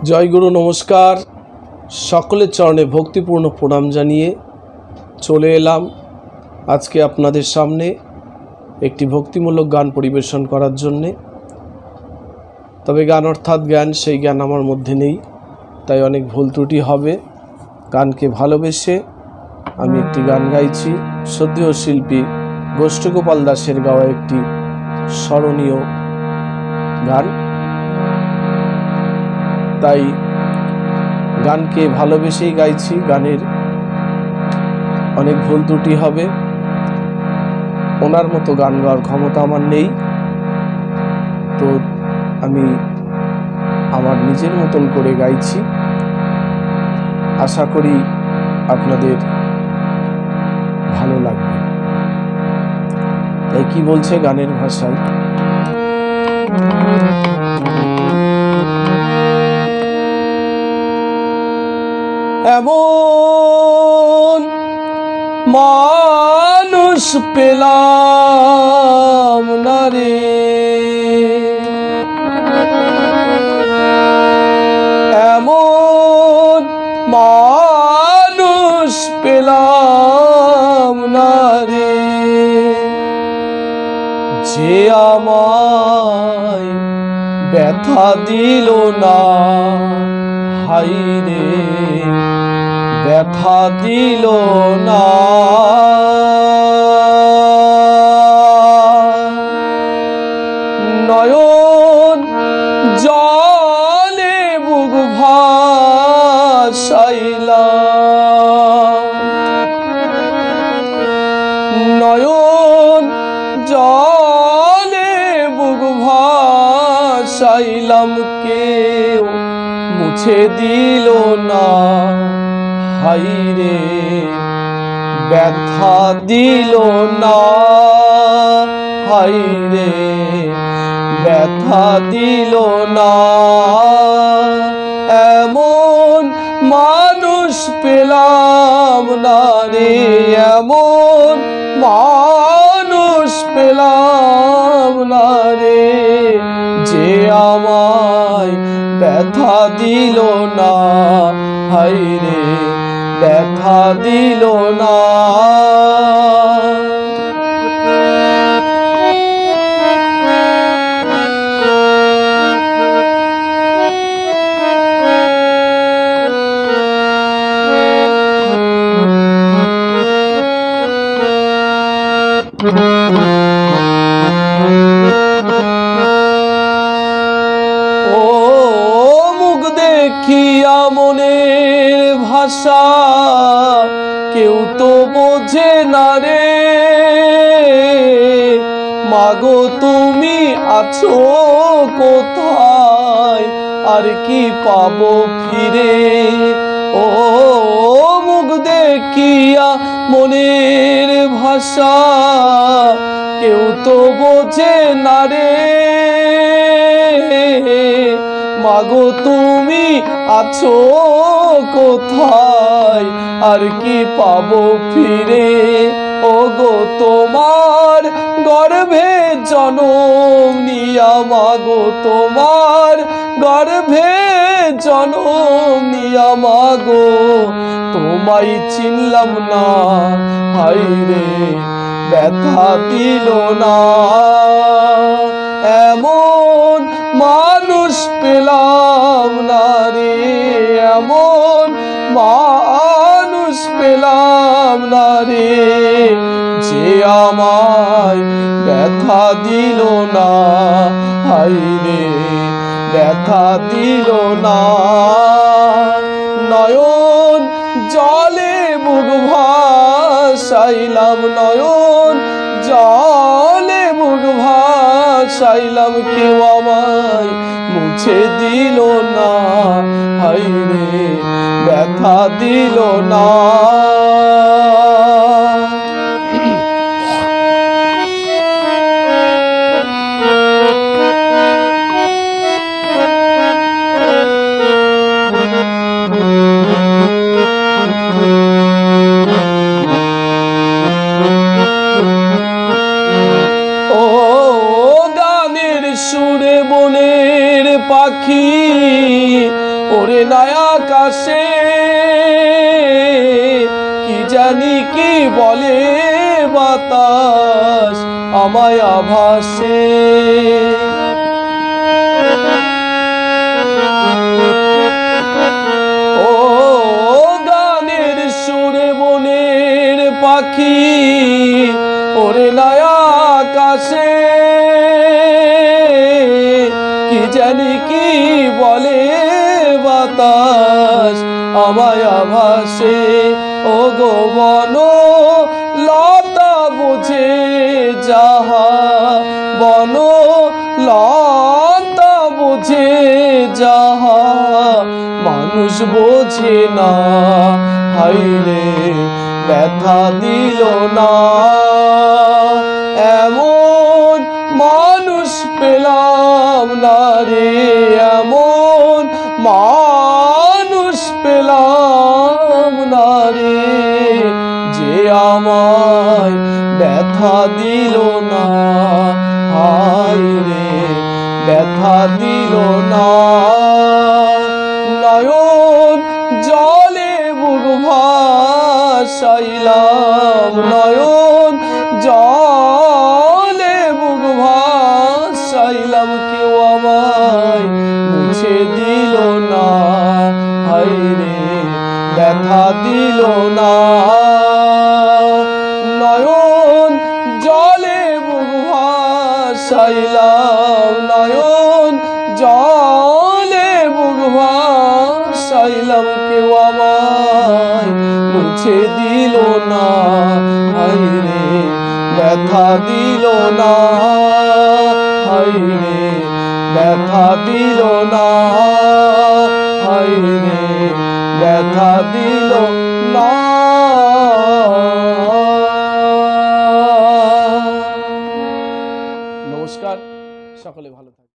जय गुरु नमस्कार सकलेर चरणे भक्तिपूर्ण प्रणाम जानिए चले एलाम आज के आपनादेर सामने एकटी भक्तिमूलक गान परिवेशन करार जन्य। तबे गान अर्थात ज्ञान सेई ज्ञान आमार मध्य नेই, ताई अनेक भूल त्रुटि हबे। गानके भालोबेसे आमी एकटी गान गाइछि, श्रद्धेय शिल्पी गोष्ठगोपाल दासेर गाওয়া एकटी स्मरणीय गान। ताई गान के भालोबेसेই गाइছি। गानेर अनेक भूल त्रुटि हबे, ओनार मतो गान गाওয়ার क्षमता आमार नेই, तो आमी आमार निजेर मतन करे गाइছি। आशा करी आपनादेर भालो लागबे। ताई कि बोलছে गानेर भाषाয়, এমন মানুষ পেলাম না রে, এমন মানুষ পেলাম না রে, যে আমায় ব্যথা দিল না। হাই রে ব্যথা দিল না, নয়ন জলে বুক ভাসাইলাম, নয়ন জলে বুক ভাসাইলাম, কেউ মুছে দিল না। হাই রে ব্যথা দিল না, হাই রে ব্যথা দিল না, এমন মানুষ পেলাম না রে, এমন মানুষ পেলাম না রে, যে আমায় ব্যথা দিল না। হাই রে ব্যথা দিল না। ও মুখ দেখিয়া মনের ভাষা কেউ তো বোঝে না রে, মাগো তুমি আছো কোথায়, আর কি পাবো ফিরে। ও মুখ দেখিয়া মনের ভাষা কেউ তো বোঝে না রে, মাগো তুমি আছো কোথায়, আর কি পাবো ফিরে। ও গো তোমার গর্ভে জনম নিয়া, মাগো তোমার গর্ভে জনম নিয়া, মাগো তোমায় চিনলাম না। হাই রে ব্যথা দিল না, এমন মানুষ পেলাম না রে, এমন মানুষ পেলাম না রে, যে আমায় ব্যথা দিল না। হাই রে ব্যথা দিল না, নয়ন জলে বুক ভাসাইলাম, নয়ন জলে বুক ভাসাইলাম, কেউ আমায় মুছে দিল না। হাই রে ব্যথা দিল না। ও গানের সুরে বনের পাখি ওরে নয়া আকাশে কি জানি কি বলে বাতাস আমায় আভাসে। ও গানের সুরে বনের পাখি ওরে নয়া আকাশে কি জানি কি বলে বাতাস আমায় আভাসে। ও গো বন লতা বুঝে যাহা বন লতা বুঝে যাহা মানুষ বোঝে না, হায়রে ব্যথা দিল না। এমন মানুষ পেলাম না রে, এমন মানুষ পেলাম না রে, যে আমায় ব্যথা দিল না, হায়রে ব্যথা দিল না। নয়ন জলে বুক ভাসাইলাম, নয়ন জলে বুক ভাসাইলাম, কেউ আমায় মুছে দিল না, হায়রে ব্যথা দিল না। নয়ন জলে বুক ভাসাইলাম, নয়ন জলে বুক ভাসাইলাম, কেউ আমায় মুছে দিল না, হায়রে ব্যথা দিল না, হায়রে ব্যথা দিল না, হায়রে ব্যথা দিল না। নমস্কার, সকলে ভালো থাকবেন।